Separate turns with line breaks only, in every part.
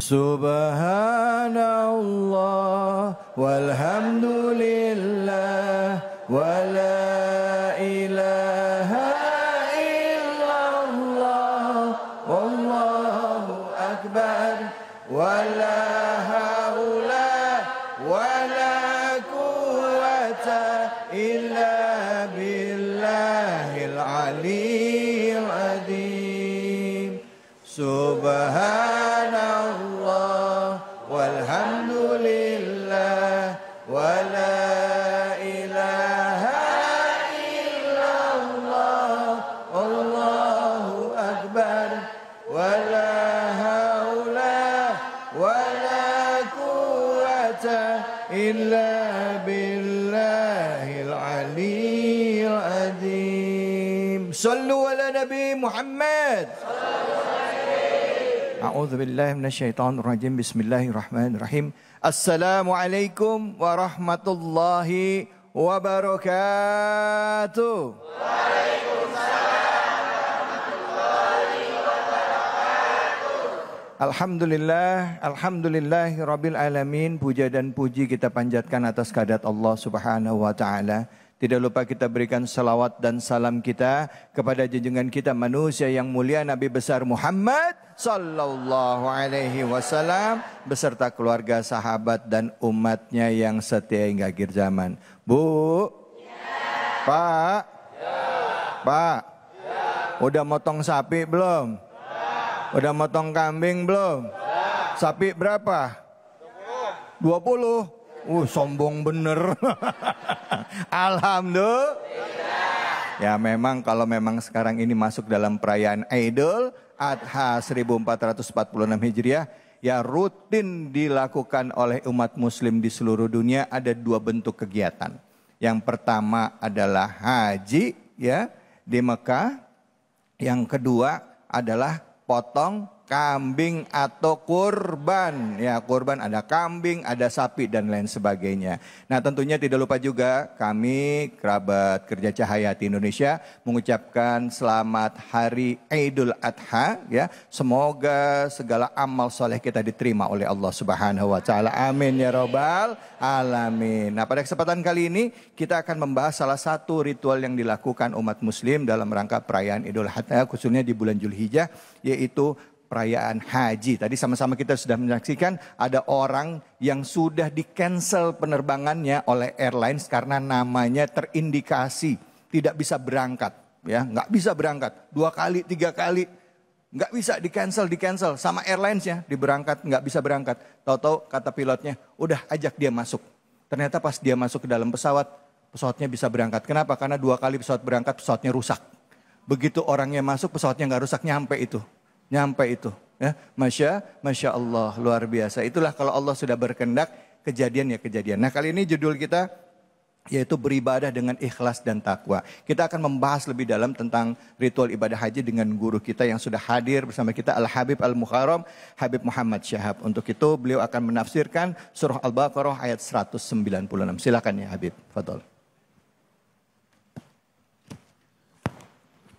Subhanallah walhamdulillah wala ilaha illallah wallahu akbar wala haula wala quwwata illa billahil aliyyil azim. Subhanallah walhamdulillah wala ilaha illallah wallahu akbar wala haula wala quwwata illa billahil aliyyil azim. Sallu ala Nabi Muhammad. A'udzubillahi minasyaitonir rajim. Bismillahirrahmanirrahim. Assalamualaikum warahmatullahi wabarakatuh. Waalaikumsalam warahmatullahi wabarakatuh. Alhamdulillahi rabbil alamin. Puja dan puji kita panjatkan atas kehadirat Allah Subhanahu wa taala. Tidak lupa kita berikan salawat dan salam kita kepada junjungan kita manusia yang mulia Nabi besar Muhammad sallallahu alaihi wasallam beserta keluarga, sahabat dan umatnya yang setia hingga akhir zaman. Bu, ya. Pak, ya. Pak, ya. Udah motong sapi belum? Ya. Udah motong kambing belum? Ya. Sapi berapa? 20. Sombong bener. Alhamdulillah. Ya memang kalau memang sekarang ini masuk dalam perayaan Idul Adha 1446 Hijriah, ya rutin dilakukan oleh umat muslim di seluruh dunia. Ada dua bentuk kegiatan. Yang pertama adalah haji ya di Mekah. Yang kedua adalah potong kambing atau kurban. Ya, kurban ada kambing, ada sapi dan lain sebagainya. Nah, tentunya tidak lupa juga kami kerabat Kerja Cahayati Indonesia mengucapkan selamat Hari Idul Adha ya. Semoga segala amal soleh kita diterima oleh Allah Subhanahu wa taala. Amin ya rabbal alamin. Nah, pada kesempatan kali ini kita akan membahas salah satu ritual yang dilakukan umat muslim dalam rangka perayaan Idul Adha khususnya di bulan Zulhijjah, yaitu perayaan haji. Tadi sama-sama kita sudah menyaksikan ada orang yang sudah di-cancel penerbangannya oleh airlines karena namanya terindikasi tidak bisa berangkat. Ya, nggak bisa berangkat. 2 kali, 3 kali. Nggak bisa di-cancel sama airlinesnya. Diberangkat, nggak bisa berangkat. Tahu-tahu kata pilotnya, udah ajak dia masuk. Ternyata pas dia masuk ke dalam pesawat, pesawatnya bisa berangkat. Kenapa? Karena 2 kali pesawat berangkat, pesawatnya rusak. Begitu orangnya masuk, pesawatnya nggak rusak, nyampe itu ya. Masya Allah, luar biasa. Itulah kalau Allah sudah berkehendak, kejadian ya kejadian. Nah, kali ini judul kita yaitu beribadah dengan ikhlas dan takwa. Kita akan membahas lebih dalam tentang ritual ibadah haji dengan guru kita yang sudah hadir bersama kita, Al-Habib Al-Mukharam, Habib Muhammad Syahab. Untuk itu beliau akan menafsirkan surah Al-Baqarah ayat 196. Silakan ya Habib, fadhol.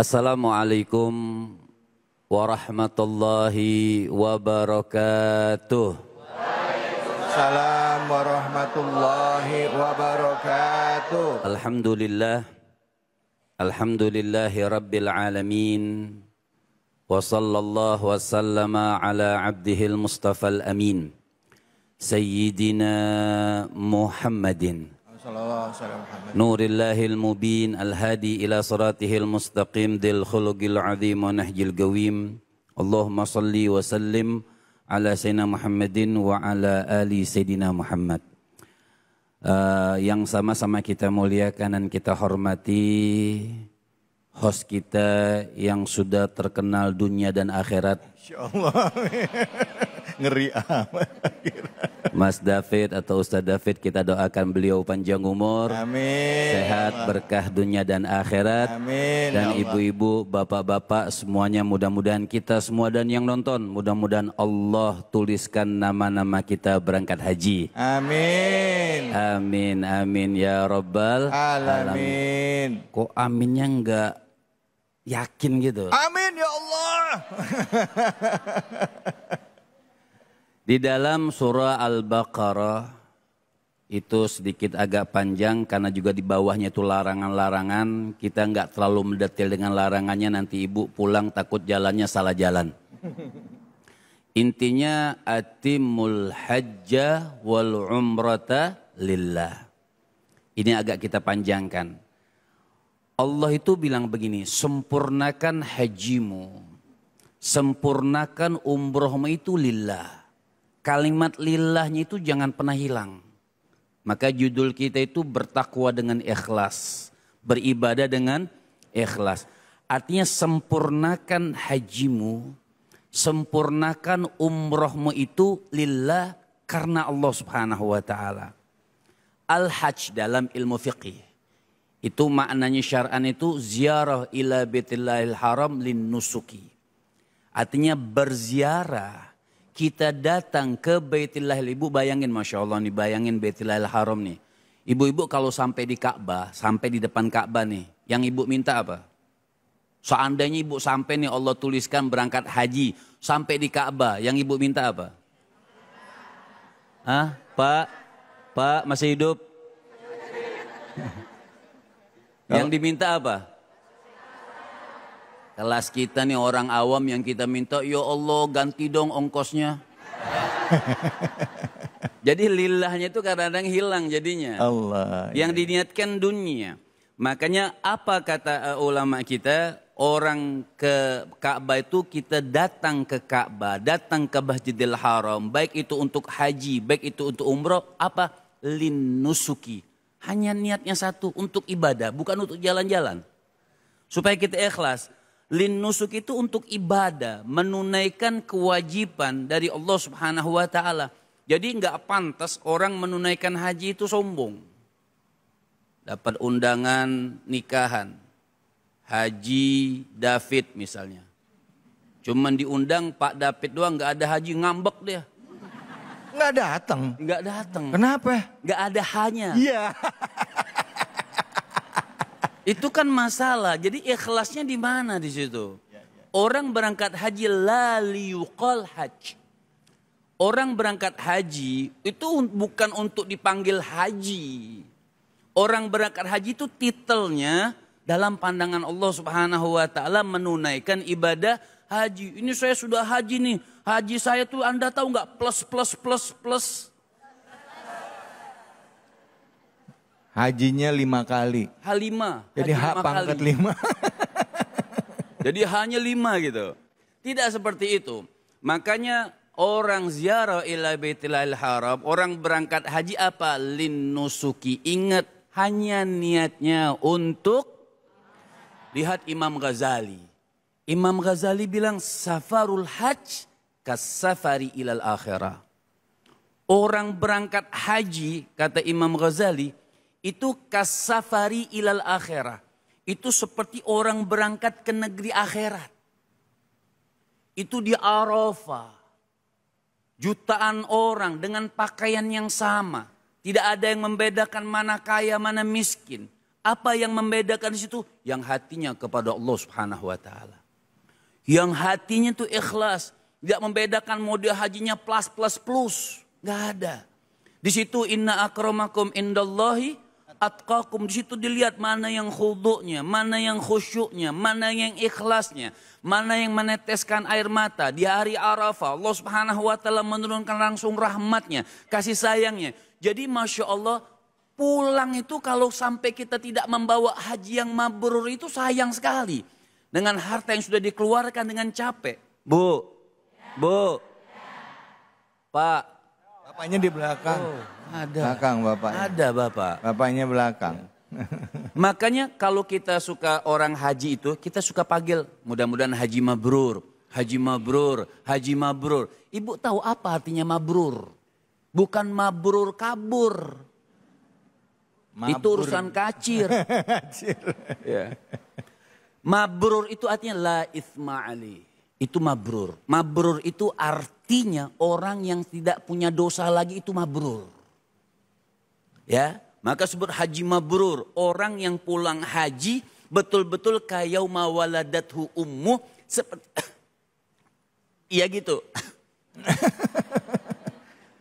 Assalamualaikum warahmatullahi wabarakatuh.
Waalaikumsalam warahmatullahi wabarakatuh.
Alhamdulillahi rabbil alamin. Wa sallallahu wa sallama ala abdihil mustafal amin. Sayyidina Muhammadin. Nurillahil mubin al-hadi ila siratihil mustaqim dil khuluqil azim wa nahjil qawim. Allahumma salli wa sallim ala sayyidina Muhammadin wa ala ali sayyidina Muhammad. Yang sama-sama kita muliakan dan kita hormati host kita yang sudah terkenal dunia dan akhirat.
Insyaallah. Ngeri amat.
Mas David atau Ustaz David, kita doakan beliau panjang umur,
amin,
sehat, berkah dunia dan akhirat,
amin,
dan ibu-ibu, bapak-bapak semuanya, mudah-mudahan kita semua dan yang nonton, mudah-mudahan Allah tuliskan nama-nama kita berangkat haji.
Amin.
Amin, amin ya rabbal
alamin.
Kok aminnya enggak yakin gitu?
Amin ya Allah.
Di dalam surah Al-Baqarah itu sedikit agak panjang karena juga di bawahnya itu larangan-larangan. Kita nggak terlalu mendetail dengan larangannya, nanti ibu pulang takut jalannya salah jalan. Intinya atimul hajja wal umrata lillah. Ini agak kita panjangkan. Allah itu bilang begini, sempurnakan hajimu, sempurnakan umrohmu itu lillah. Kalimat lillahnya itu jangan pernah hilang. Maka judul kita itu bertakwa dengan ikhlas, beribadah dengan ikhlas. Artinya sempurnakan hajimu, sempurnakan umrohmu itu lillah karena Allah Subhanahu wa taala. Al-hajj dalam ilmu fiqih itu maknanya syar'an itu ziarah ila Baitillahil Haram lin nusuki. Artinya berziarah. Kita datang ke Baitillahil, ibu bayangin Masya Allah nih, bayangin Baitillahil Haram nih. Ibu-ibu kalau sampai di Ka'bah, sampai di depan Ka'bah nih, yang ibu minta apa? Seandainya ibu sampai nih Allah tuliskan berangkat haji, sampai di Ka'bah, yang ibu minta apa? Hah? Pak masih hidup? Yang diminta apa? Kelas kita nih orang awam yang kita minta, ya Allah ganti dong ongkosnya. Jadi lillahnya itu kadang-kadang hilang jadinya.
Allah.
Yang diniatkan dunia. Makanya apa kata ulama kita, orang ke Ka'bah itu kita datang ke Ka'bah, datang ke Masjidil Haram, baik itu untuk haji, baik itu untuk umroh, apa? Linnusuki. Hanya niatnya satu, untuk ibadah, bukan untuk jalan-jalan. Supaya kita ikhlas. Linnusuk itu untuk ibadah, menunaikan kewajiban dari Allah Subhanahu wa taala. Jadi enggak pantas orang menunaikan haji itu sombong. Dapat undangan nikahan. Haji David misalnya. Cuman diundang Pak David doang, enggak ada haji, ngambek dia.
Nggak datang.
Enggak datang.
Kenapa?
Enggak ada hanya.
Iya.
Itu kan masalah. Jadi ikhlasnya di mana di situ? Orang berangkat haji la liyuqal haj. Orang berangkat haji itu bukan untuk dipanggil haji. Orang berangkat haji itu titelnya dalam pandangan Allah Subhanahu wa taala menunaikan ibadah haji. Ini saya sudah haji nih. Haji saya tuh Anda tahu nggak plus.
Hajinya 5 kali.
H5.
Jadi hak pangkat 5.
Jadi hanya 5 gitu. Tidak seperti itu. Makanya orang ziarah ila Baitillahil Haram, orang berangkat haji apa? Linnusuki. Ingat, hanya niatnya untuk lihat Imam Ghazali. Imam Ghazali bilang safarul hajj kasafari ilal akhirah. Orang berangkat haji, kata Imam Ghazali, itu kasafari ilal akhirah. Itu seperti orang berangkat ke negeri akhirat. Itu di Arafah. Jutaan orang dengan pakaian yang sama. Tidak ada yang membedakan mana kaya, mana miskin. Apa yang membedakan di situ? Yang hatinya kepada Allah Subhanahu wa taala. Yang hatinya itu ikhlas. Tidak membedakan mode hajinya plus. Gak ada. Di situ inna akramakum indallahi atqakum. Di situ dilihat mana yang khudu'nya, mana yang khusyuknya, mana yang ikhlasnya, mana yang meneteskan air mata. Di hari Arafah Allah Subhanahu wa taala menurunkan langsung rahmatnya, kasih sayangnya. Jadi Masya Allah, pulang itu kalau sampai kita tidak membawa haji yang mabrur itu sayang sekali. Dengan harta yang sudah dikeluarkan dengan capek. Bu, Pak.
Bapaknya di belakang.
Oh, ada.
Belakang bapaknya.
Ada Bapak.
Bapaknya belakang.
Makanya kalau kita suka orang haji itu, kita suka panggil mudah-mudahan haji mabrur, haji mabrur, haji mabrur. Ibu tahu apa artinya mabrur? Bukan mabrur kabur.
Mabrur.
Itu urusan kacir. Ya. Mabrur itu artinya la itsma ali. Itu mabrur. Mabrur itu artinya orang yang tidak punya dosa lagi itu mabrur. Ya, maka sebut haji mabrur. Orang yang pulang haji betul-betul kayauma waladathu ummuh seperti iya gitu.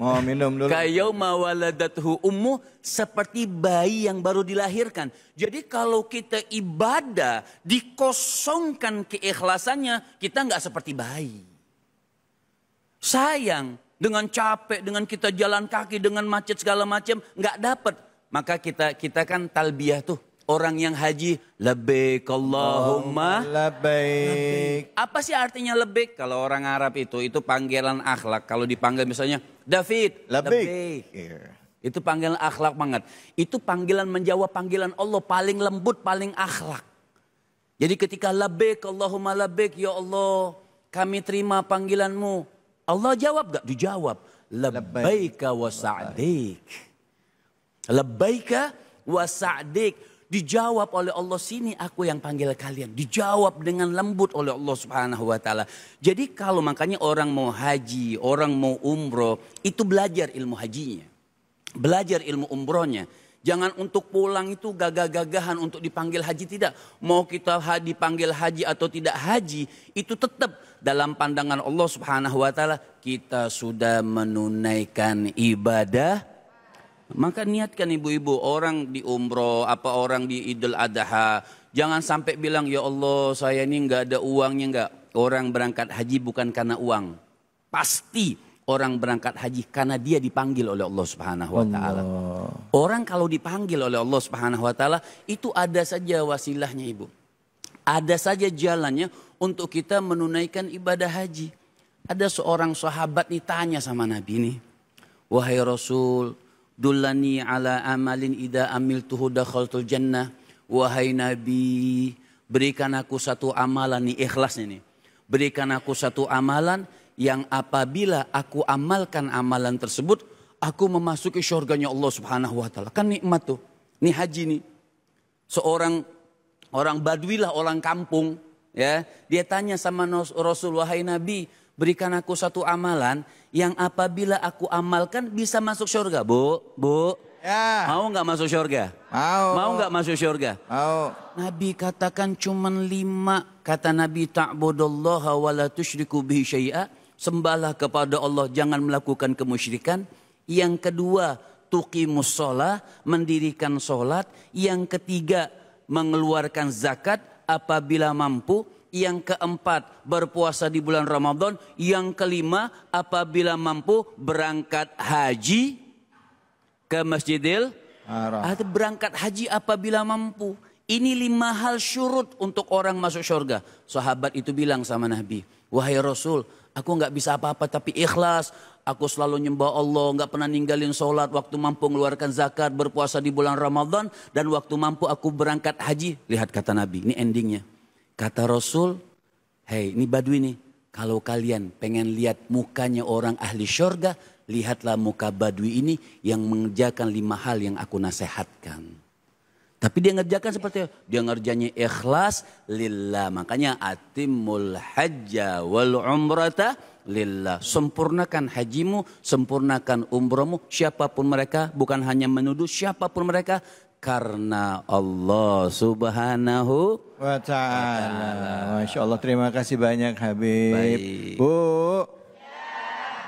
Mau minum dulu.
Kayauma waladathu ummu, seperti bayi yang baru dilahirkan. Jadi kalau kita ibadah dikosongkan keikhlasannya, kita nggak seperti bayi. Sayang, dengan capek, dengan kita jalan kaki, dengan macet segala macam, nggak dapat. Maka kita kan talbiyah tuh. Orang yang haji, labbaik Allahumma
labbaik.
Apa sih artinya labbaik? Kalau orang Arab itu panggilan akhlak. Kalau dipanggil misalnya David, labbaik.
Yeah.
Itu panggilan akhlak banget. Itu panggilan menjawab panggilan Allah paling lembut, paling akhlak. Jadi ketika labbaik Allahumma labbaik, ya Allah, kami terima panggilanmu. Allah jawab gak? Dijawab. Labbaika wa sa'dik. Labbaika wa sa'dik. Dijawab oleh Allah, sini aku yang panggil kalian. Dijawab dengan lembut oleh Allah Subhanahu wa taala. Jadi kalau makanya orang mau haji, orang mau umroh, itu belajar ilmu hajinya. Belajar ilmu umrohnya. Jangan untuk pulang itu gagah-gagahan untuk dipanggil haji, tidak. Mau kita dipanggil haji atau tidak haji, itu tetap dalam pandangan Allah Subhanahu wa taala kita sudah menunaikan ibadah. Maka niatkan ibu-ibu, orang di umroh, apa orang di Idul Adha, jangan sampai bilang, ya Allah saya ini nggak ada uangnya, nggak. Orang berangkat haji bukan karena uang. Pasti orang berangkat haji karena dia dipanggil oleh Allah Subhanahu wa taala. Orang kalau dipanggil oleh Allah Subhanahu wa taala, itu ada saja wasilahnya ibu. Ada saja jalannya untuk kita menunaikan ibadah haji. Ada seorang sahabat nih tanya sama Nabi nih, wahai Rasul, dullani ala amalin ida amiltuhu dakhaltul jannah. Wahai Nabi, berikan aku satu amalan nih, ikhlas ini. Berikan aku satu amalan yang apabila aku amalkan amalan tersebut, aku memasuki syurganya Allah Subhanahu wa taala. Kan nikmat tuh. Nih haji nih. Seorang orang badui lah, orang kampung, ya. Dia tanya sama Rasul, wahai Nabi, berikan aku satu amalan yang apabila aku amalkan bisa masuk surga. Bu.
Ya.
Mau nggak masuk surga? Mau nggak masuk surga?
Mau.
Nabi katakan cuman 5. Kata Nabi, ta'budallaha wa la tusyriku bihi syai'a. Sembahlah kepada Allah, jangan melakukan kemusyrikan. Yang kedua, tuqimus shalah, mendirikan sholat. Yang ketiga, mengeluarkan zakat apabila mampu. Yang keempat, berpuasa di bulan Ramadan. Yang kelima, apabila mampu berangkat haji ke Masjidil Haram. Atau berangkat haji apabila mampu. Ini 5 hal syurut untuk orang masuk surga. Sahabat itu bilang sama Nabi, wahai Rasul, aku nggak bisa apa-apa tapi ikhlas. Aku selalu nyembah Allah, nggak pernah ninggalin sholat, waktu mampu mengeluarkan zakat, berpuasa di bulan Ramadan, dan waktu mampu aku berangkat haji. Lihat kata Nabi, ini endingnya. Kata Rasul, hei ini badui nih, kalau kalian pengen lihat mukanya orang ahli syurga, lihatlah muka badui ini yang mengerjakan 5 hal yang aku nasihatkan. Tapi dia ngerjakan seperti itu. Dia ngerjanya ikhlas lillah. Makanya atimul hajja wal umrata lillah. Sempurnakan hajimu, sempurnakan umrohmu. Siapapun mereka, bukan hanya menuduh, siapapun mereka. Karena Allah Subhanahu
wa ta'ala. Masya Allah, terima kasih banyak Habib.
Baik.
Bu,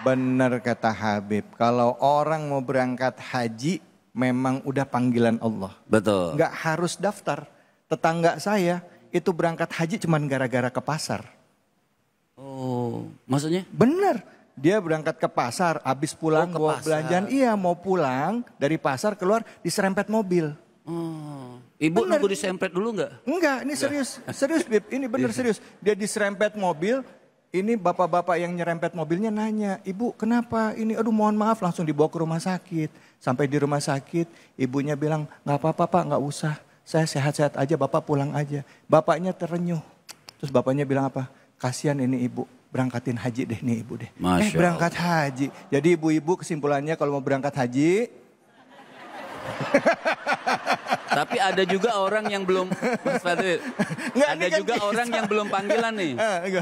benar kata Habib. Kalau orang mau berangkat haji, memang udah panggilan Allah.
Betul.
Nggak harus daftar. Tetangga saya itu berangkat haji cuman gara-gara ke pasar.
Oh, maksudnya?
Bener. Dia berangkat ke pasar, habis pulang bawa belanjaan. Iya, mau pulang dari pasar keluar diserempet mobil.
Oh, ibu nunggu disempet dulu nggak?
Enggak, ini serius. Serius Bib, ini bener serius. Dia diserempet mobil, ini bapak-bapak yang nyerempet mobilnya nanya, ibu kenapa ini, aduh mohon maaf, langsung dibawa ke rumah sakit. Sampai di rumah sakit, ibunya bilang, nggak apa-apa pak, nggak usah. Saya sehat-sehat aja, bapak pulang aja. Bapaknya terenyuh. Terus bapaknya bilang apa? Kasihan ini ibu, berangkatin haji deh nih ibu deh. Berangkat haji. Jadi ibu-ibu kesimpulannya kalau mau berangkat haji.
Tapi ada juga orang yang belum, Mas Fadil, ada juga orang yang belum panggilan nih.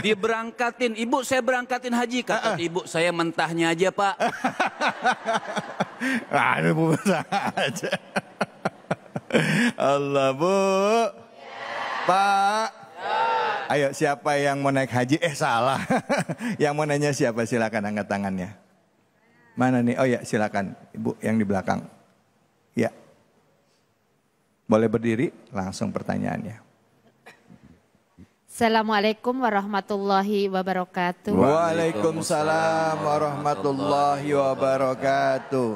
Diberangkatin, ibu saya berangkatin haji. Kata ibu, saya mentahnya aja pak.
Aduh bu, aja. Allah bu. Pak. Ayo siapa yang mau naik haji? Salah. Yang mau nanya siapa, silakan angkat tangannya. Mana nih? Oh ya, silakan Ibu yang di belakang. Ya. Boleh berdiri, langsung pertanyaannya.
Assalamualaikum warahmatullahi wabarakatuh.
Waalaikumsalam warahmatullahi wabarakatuh.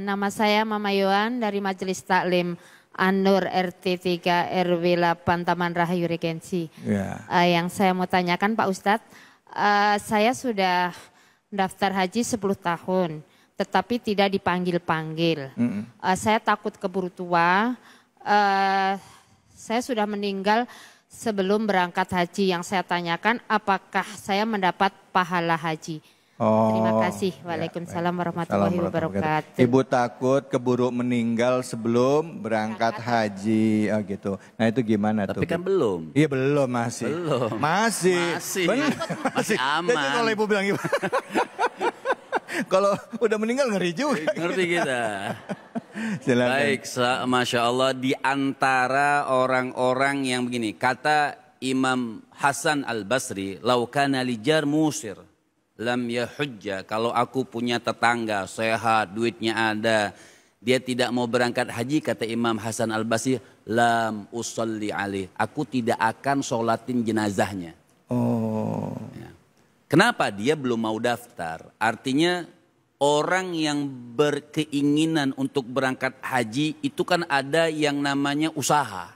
Nama saya Mama Yohan dari Majelis Taklim An-Nur RT 3 RW 8 Taman Rahayu Regensi.
Ya.
Yang saya mau tanyakan Pak Ustadz, saya sudah daftar haji 10 tahun, tetapi tidak dipanggil-panggil. Saya takut keburu tua, saya sudah meninggal sebelum berangkat haji. Yang saya tanyakan, apakah saya mendapat pahala haji? Terima kasih. Waalaikumsalam warahmatullahi wabarakatuh.
Ibu takut keburu meninggal sebelum berangkat haji, oh gitu. Nah itu gimana tuh?
Tapi kan belum.
Iya belum, masih.
Belum.
Masih.
Bener. Masih aman.
Jadi kalau ibu bilang gimana? Kalau udah meninggal ngeri juga.
Ngerti kita.
Silakan.
Baik, Masya Allah, di antara orang-orang yang begini, kata Imam Hasan Al-Basri, laukana lijar musir, lam yahujja, kalau aku punya tetangga sehat, duitnya ada, dia tidak mau berangkat haji, kata Imam Hasan Al-Basri, lam usalli alaih, aku tidak akan sholatin jenazahnya.
Oh.
Ya. Kenapa dia belum mau daftar? Artinya orang yang berkeinginan untuk berangkat haji itu kan ada yang namanya usaha,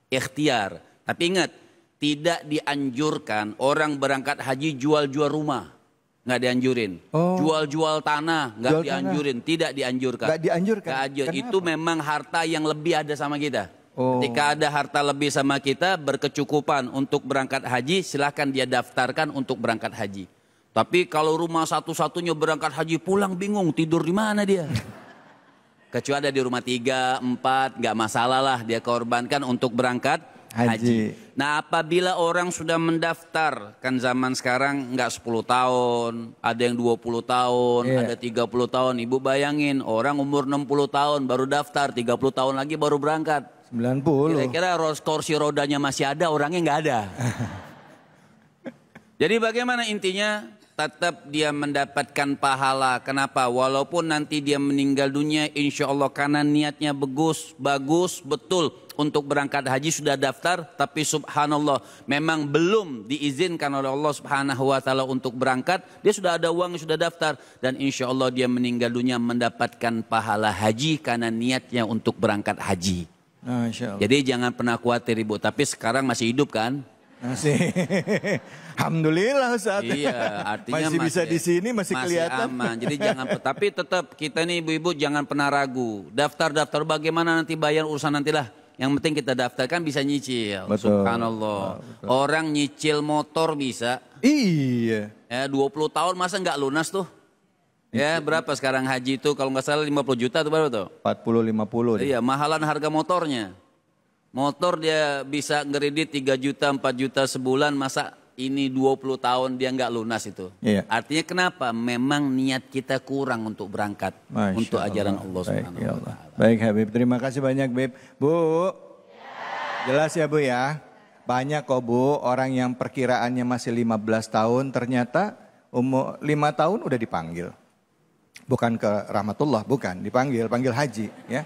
ikhtiar. Tapi ingat, tidak dianjurkan orang berangkat haji jual-jual rumah. Nggak dianjurin. Jual-jual tanah nggak dianjurin, tidak dianjurkan.
Nggak dianjurkan.
Itu memang harta yang lebih ada sama kita. Ketika ada harta lebih sama kita, berkecukupan untuk berangkat haji, silahkan dia daftarkan untuk berangkat haji. Tapi kalau rumah satu-satunya berangkat haji pulang bingung tidur di mana dia. Kecuali ada di rumah 3, 4, nggak masalah lah dia korbankan untuk berangkat haji. Nah apabila orang sudah mendaftar, kan zaman sekarang nggak 10 tahun, ada yang 20 tahun, ada 30 tahun. Ibu bayangin orang umur 60 tahun baru daftar, 30 tahun lagi baru berangkat.
90.
Kira-kira kursi rodanya masih ada, orangnya nggak ada. Jadi bagaimana intinya? Tetap dia mendapatkan pahala. Kenapa? Walaupun nanti dia meninggal dunia, insya Allah karena niatnya bagus, betul untuk berangkat haji sudah daftar, tapi subhanallah memang belum diizinkan oleh Allah Subhanahu Wa Taala untuk berangkat. Dia sudah ada uang, sudah daftar, dan insya Allah dia meninggal dunia mendapatkan pahala haji karena niatnya untuk berangkat haji. Jadi jangan pernah khawatir Ibu. Tapi sekarang masih hidup kan?
Masih. Alhamdulillah Ustaz.
Iya, artinya
masih bisa di sini, masih kelihatan.
Aman. Jadi jangan, tapi tetap kita nih ibu-ibu jangan pernah ragu. Daftar bagaimana nanti bayar urusan nantilah. Yang penting kita daftarkan bisa nyicil.
Betul.
Subhanallah. Betul. Orang nyicil motor bisa.
Iya.
Ya 20 tahun masa nggak lunas tuh? Ya berapa sekarang haji itu kalau nggak salah 50 juta tuh berapa tuh?
40-50.
Iya mahalan harga motornya. Motor dia bisa ngeredit 3 juta, 4 juta sebulan, masa ini 20 tahun dia nggak lunas itu.
Iya.
Artinya kenapa? Memang niat kita kurang untuk berangkat untuk ajaran Allah Subhanahu wa Ta'ala.
Baik Habib, terima kasih banyak Habib. Bu, jelas ya Bu ya. Banyak kok Bu orang yang perkiraannya masih 15 tahun ternyata umur 5 tahun udah dipanggil. Bukan ke rahmatullah, bukan, panggil haji ya.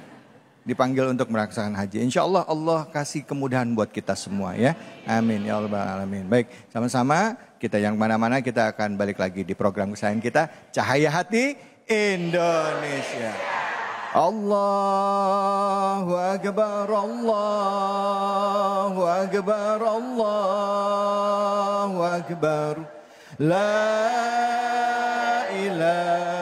Dipanggil untuk melaksanakan haji. Insya Allah Allah kasih kemudahan buat kita semua ya. Amin ya Rabbal Alamin. Baik, sama-sama kita yang mana-mana kita akan balik lagi di program kesayangan kita Cahaya Hati Indonesia. Allahu Akbar, Allahu Akbar, Allahu Akbar. La ilaha